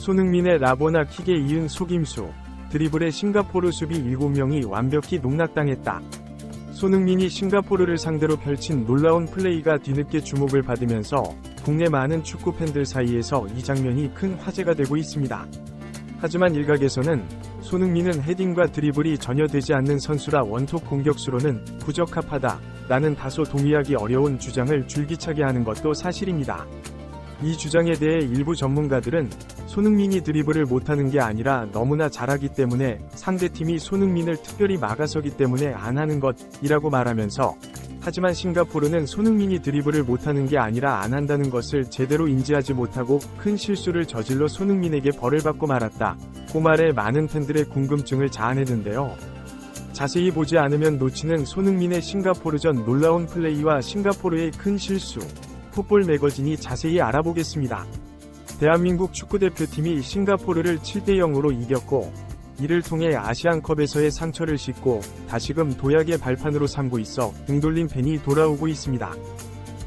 손흥민의 라보나 킥에 이은 속임수, 드리블에 싱가포르 수비 7명이 완벽히 농락당했다. 손흥민이 싱가포르를 상대로 펼친 놀라운 플레이가 뒤늦게 주목을 받으면서 국내 많은 축구 팬들 사이에서 이 장면이 큰 화제가 되고 있습니다. 하지만 일각에서는 손흥민은 헤딩과 드리블이 전혀 되지 않는 선수라 원톱 공격수로는 부적합하다 라는 다소 동의하기 어려운 주장을 줄기차게 하는 것도 사실입니다. 이 주장에 대해 일부 전문가들은 손흥민이 드리블을 못하는 게 아니라 너무나 잘하기 때문에 상대팀이 손흥민을 특별히 막아서기 때문에 안 하는 것이라고 말하면서, 하지만 싱가포르는 손흥민이 드리블을 못하는 게 아니라 안 한다는 것을 제대로 인지하지 못하고 큰 실수를 저질러 손흥민에게 벌을 받고 말았다. 그 말에 많은 팬들의 궁금증을 자아내는데요. 자세히 보지 않으면 놓치는 손흥민의 싱가포르전 놀라운 플레이와 싱가포르의 큰 실수, 풋볼 매거진이 자세히 알아보겠습니다. 대한민국 축구대표팀이 싱가포르를 7대0으로 이겼고, 이를 통해 아시안컵에서의 상처를 씻고 다시금 도약의 발판으로 삼고 있어 등돌림 팬이 돌아오고 있습니다.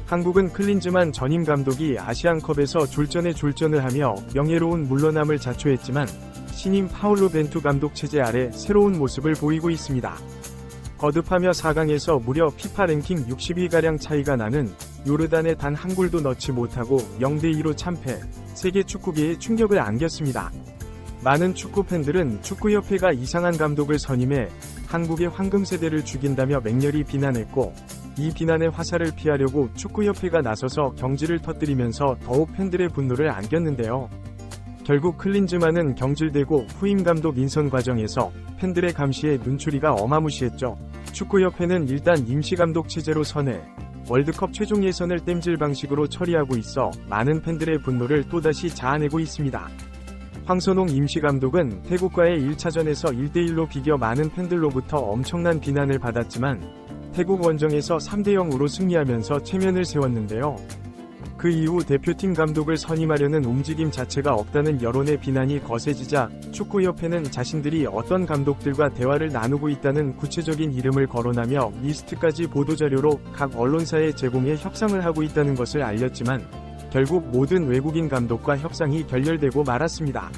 한국은 클린즈만 전임 감독이 아시안컵에서 졸전에 졸전을 하며 명예로운 물러남을 자초했지만, 신임 파울로 벤투 감독 체제 아래 새로운 모습을 보이고 있습니다. 거듭하며 4강에서 무려 피파 랭킹 60위가량 차이가 나는 요르단에 단 한 골도 넣지 못하고 0대2로 참패, 세계 축구계에 충격을 안겼습니다. 많은 축구 팬들은 축구협회가 이상한 감독을 선임해 한국의 황금세대를 죽인다며 맹렬히 비난했고, 이 비난의 화살을 피하려고 축구협회가 나서서 경질을 터뜨리면서 더욱 팬들의 분노를 안겼는데요. 결국 클린즈만은 경질되고 후임 감독 인선 과정에서 팬들의 감시에 눈초리가 어마무시했죠. 축구협회는 일단 임시감독 체제로 선해 월드컵 최종 예선을 땜질 방식으로 처리하고 있어 많은 팬들의 분노를 또다시 자아내고 있습니다. 황선홍 임시감독은 태국과의 1차전에서 1대1로 비겨 많은 팬들로부터 엄청난 비난을 받았지만 태국 원정에서 3대0으로 승리하면서 체면을 세웠는데요. 그 이후 대표팀 감독을 선임하려는 움직임 자체가 없다는 여론의 비난이 거세지자 축구협회는 자신들이 어떤 감독들과 대화를 나누고 있다는 구체적인 이름을 거론하며 리스트까지 보도자료로 각 언론사에 제공해 협상을 하고 있다는 것을 알렸지만, 결국 모든 외국인 감독과 협상이 결렬되고 말았습니다.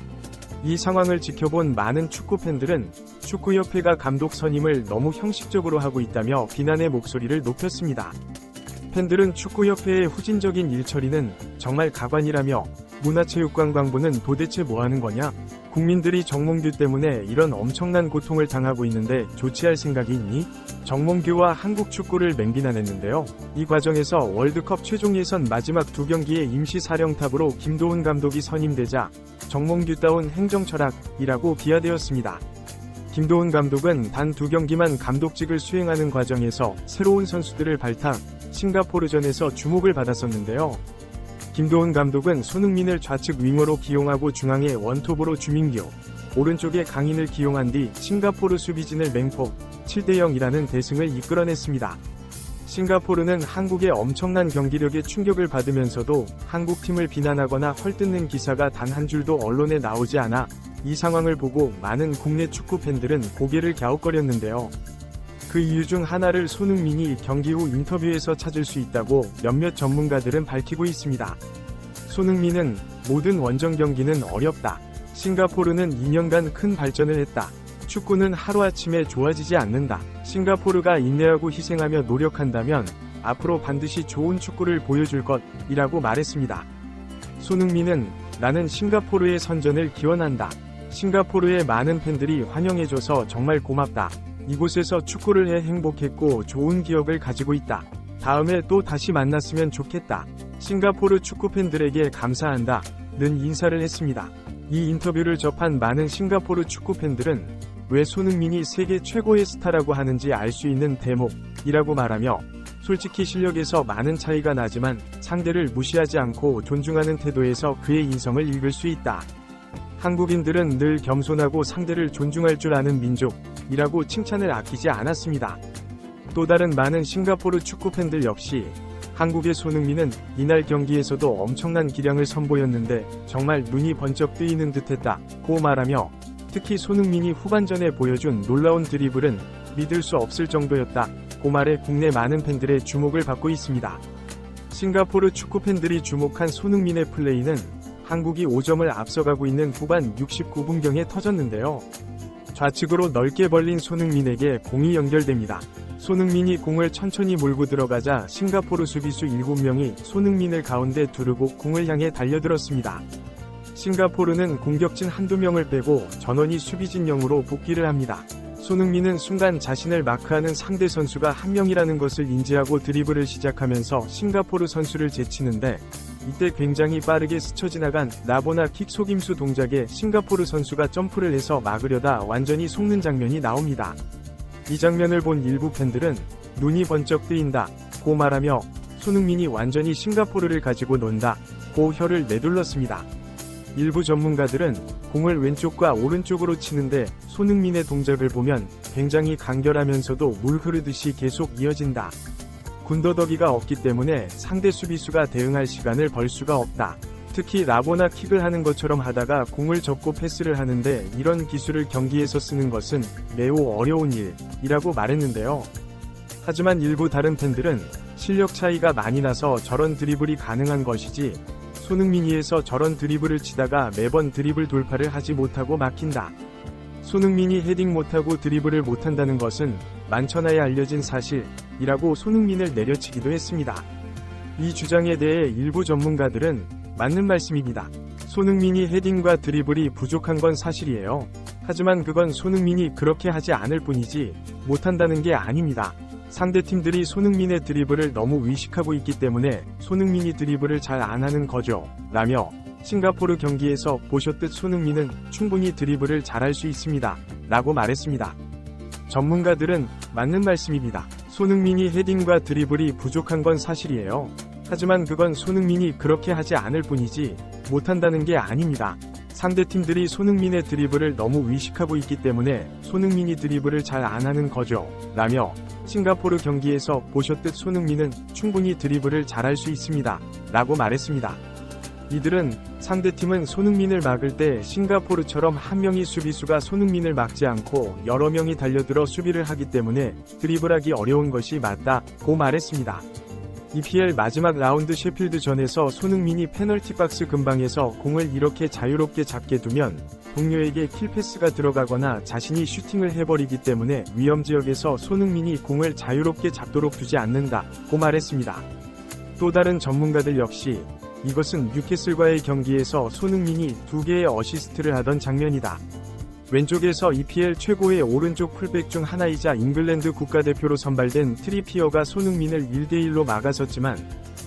이 상황을 지켜본 많은 축구 팬들은 축구협회가 감독 선임을 너무 형식적으로 하고 있다며 비난의 목소리를 높였습니다. 팬들은 축구협회의 후진적인 일처리는 정말 가관이라며, 문화체육관광부는 도대체 뭐하는 거냐? 국민들이 정몽규 때문에 이런 엄청난 고통을 당하고 있는데 조치할 생각이 있니? 정몽규와 한국 축구를 맹비난했는데요. 이 과정에서 월드컵 최종 예선 마지막 2경기의 임시사령탑으로 김도훈 감독이 선임되자 정몽규다운 행정철학이라고 비하되었습니다. 김도훈 감독은 단 2경기만 감독직을 수행하는 과정에서 새로운 선수들을 발탁, 싱가포르전에서 주목을 받았었는데요. 김도훈 감독은 손흥민을 좌측 윙어로 기용하고 중앙에 원톱으로 주민규, 오른쪽에 강인을 기용한 뒤 싱가포르 수비진을 맹폭 7대0이라는 대승을 이끌어냈습니다. 싱가포르는 한국의 엄청난 경기력에 충격을 받으면서도 한국팀을 비난하거나 헐뜯는 기사가 단 한 줄도 언론에 나오지 않아 이 상황을 보고 많은 국내 축구 팬들은 고개를 갸웃거렸는데요. 그 이유 중 하나를 손흥민이 경기 후 인터뷰에서 찾을 수 있다고 몇몇 전문가들은 밝히고 있습니다. 손흥민은 모든 원정 경기는 어렵다. 싱가포르는 2년간 큰 발전을 했다. 축구는 하루아침에 좋아지지 않는다. 싱가포르가 인내하고 희생하며 노력한다면 앞으로 반드시 좋은 축구를 보여줄 것이라고 말했습니다. 손흥민은 나는 싱가포르의 선전을 기원한다. 싱가포르의 많은 팬들이 환영해줘서 정말 고맙다. 이곳에서 축구를 해 행복했고 좋은 기억을 가지고 있다. 다음에 또 다시 만났으면 좋겠다. 싱가포르 축구 팬들에게 감사한다. 는 인사를 했습니다. 이 인터뷰를 접한 많은 싱가포르 축구 팬들은 왜 손흥민이 세계 최고의 스타라고 하는지 알 수 있는 대목이라고 말하며, 솔직히 실력에서 많은 차이가 나지만 상대를 무시하지 않고 존중하는 태도에서 그의 인성을 읽을 수 있다. 한국인들은 늘 겸손하고 상대를 존중할 줄 아는 민족이라고 칭찬을 아끼지 않았습니다. 또 다른 많은 싱가포르 축구 팬들 역시 한국의 손흥민은 이날 경기에서도 엄청난 기량을 선보였는데 정말 눈이 번쩍 뜨이는 듯했다고 말하며, 특히 손흥민이 후반전에 보여준 놀라운 드리블은 믿을 수 없을 정도였다고 말해 국내 많은 팬들의 주목을 받고 있습니다. 싱가포르 축구 팬들이 주목한 손흥민의 플레이는 한국이 5점을 앞서가고 있는 후반 69분경에 터졌는데요. 좌측으로 넓게 벌린 손흥민에게 공이 연결됩니다. 손흥민이 공을 천천히 몰고 들어가자 싱가포르 수비수 7명이 손흥민을 가운데 두르고 공을 향해 달려들었습니다. 싱가포르는 공격진 한두 명을 빼고 전원이 수비 진영으로 복귀를 합니다. 손흥민은 순간 자신을 마크하는 상대 선수가 한 명이라는 것을 인지하고 드리블을 시작하면서 싱가포르 선수를 제치는데 이때 굉장히 빠르게 스쳐 지나간 라보나 킥 속임수 동작에 싱가포르 선수가 점프를 해서 막으려다 완전히 속는 장면이 나옵니다. 이 장면을 본 일부 팬들은 눈이 번쩍 뜨인다 고 말하며 손흥민이 완전히 싱가포르를 가지고 논다 고 혀를 내둘렀습니다. 일부 전문가들은 공을 왼쪽과 오른쪽으로 치는데 손흥민의 동작을 보면 굉장히 간결하면서도 물 흐르듯이 계속 이어진다. 군더더기가 없기 때문에 상대 수비수가 대응할 시간을 벌 수가 없다. 특히 라보나 킥을 하는 것처럼 하다가 공을 접고 패스를 하는데 이런 기술을 경기에서 쓰는 것은 매우 어려운 일이라고 말했는데요. 하지만 일부 다른 팬들은 실력 차이가 많이 나서 저런 드리블이 가능한 것이지 손흥민이에서 저런 드리블을 치다가 매번 드리블 돌파를 하지 못하고 막힌다. 손흥민이 헤딩 못하고 드리블을 못한다는 것은 만천하에 알려진 사실이라고 손흥민을 내려치기도 했습니다. 이 주장에 대해 일부 전문가들은 맞는 말씀입니다. 손흥민이 헤딩과 드리블이 부족한 건 사실이에요. 하지만 그건 손흥민이 그렇게 하지 않을 뿐이지 못한다는 게 아닙니다. 상대팀들이 손흥민의 드리블을 너무 의식하고 있기 때문에 손흥민이 드리블을 잘 안 하는 거죠. 라며 싱가포르 경기에서 보셨듯 손흥민은 충분히 드리블을 잘할 수 있습니다. 라고 말했습니다. 전문가들은 맞는 말씀입니다. 손흥민이 헤딩과 드리블이 부족한 건 사실이에요. 하지만 그건 손흥민이 그렇게 하지 않을 뿐이지 못한다는 게 아닙니다. 상대팀들이 손흥민의 드리블을 너무 의식하고 있기 때문에 손흥민이 드리블을 잘 안 하는 거죠. 라며 싱가포르 경기에서 보셨듯 손흥민은 충분히 드리블을 잘할 수 있습니다. 라고 말했습니다. 이들은 상대팀은 손흥민을 막을 때 싱가포르처럼 한 명의 수비수가 손흥민을 막지 않고 여러 명이 달려들어 수비를 하기 때문에 드리블하기 어려운 것이 맞다고 말했습니다. EPL 마지막 라운드 셰필드전에서 손흥민이 페널티 박스 근방에서 공을 이렇게 자유롭게 잡게 두면 동료에게 킬패스가 들어가거나 자신이 슈팅을 해버리기 때문에 위험지역에서 손흥민이 공을 자유롭게 잡도록 두지 않는다고 말했습니다. 또 다른 전문가들 역시 이것은 뉴캐슬과의 경기에서 손흥민이 2개의 어시스트를 하던 장면이다. 왼쪽에서 EPL 최고의 오른쪽 풀백 중 하나이자 잉글랜드 국가대표로 선발된 트리피어가 손흥민을 1대1로 막아섰지만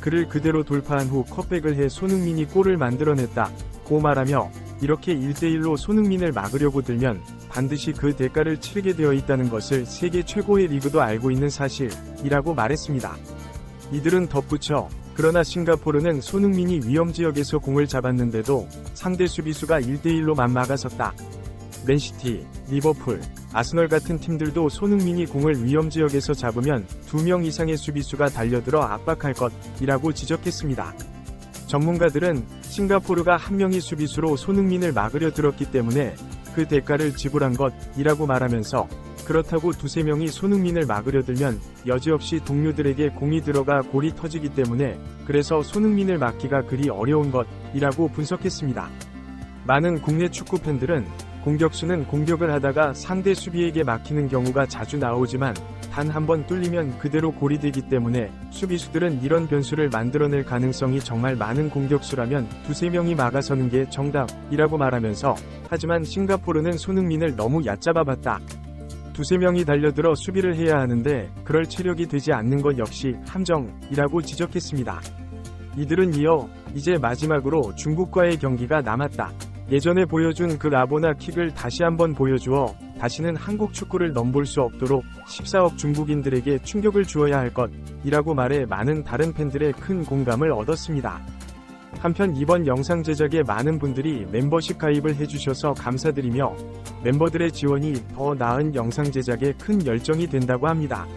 그를 그대로 돌파한 후 컷백을 해 손흥민이 골을 만들어냈다고 말하며 이렇게 1대1로 손흥민을 막으려고 들면 반드시 그 대가를 치르게 되어 있다는 것을 세계 최고의 리그도 알고 있는 사실이라고 말했습니다. 이들은 덧붙여 그러나 싱가포르는 손흥민이 위험지역에서 공을 잡았는데도 상대 수비수가 1대1로만 막아섰다. 맨시티, 리버풀, 아스널 같은 팀들도 손흥민이 공을 위험지역에서 잡으면 2명 이상의 수비수가 달려들어 압박할 것이라고 지적했습니다. 전문가들은 싱가포르가 한 명의 수비수로 손흥민을 막으려 들었기 때문에 그 대가를 지불한 것이라고 말하면서 그렇다고 2-3명이 손흥민을 막으려 들면 여지없이 동료들에게 공이 들어가 골이 터지기 때문에 그래서 손흥민을 막기가 그리 어려운 것이라고 분석했습니다. 많은 국내 축구 팬들은 공격수는 공격을 하다가 상대 수비에게 막히는 경우가 자주 나오지만 단 한 번 뚫리면 그대로 골이 되기 때문에 수비수들은 이런 변수를 만들어낼 가능성이 정말 많은 공격수라면 2-3명이 막아서는 게 정답이라고 말하면서 하지만 싱가포르는 손흥민을 너무 얕잡아봤다. 2-3명이 달려들어 수비를 해야 하는데 그럴 체력이 되지 않는 것 역시 함정이라고 지적했습니다. 이들은 이어 이제 마지막으로 중국과의 경기가 남았다. 예전에 보여준 그 라보나 킥을 다시 한번 보여주어 다시는 한국 축구를 넘볼 수 없도록 14억 중국인들에게 충격을 주어야 할 것이라고 말해 많은 다른 팬들의 큰 공감을 얻었습니다. 한편 이번 영상 제작에 많은 분들이 멤버십 가입을 해주셔서 감사드리며 멤버들의 지원이 더 나은 영상 제작에 큰 열정이 된다고 합니다.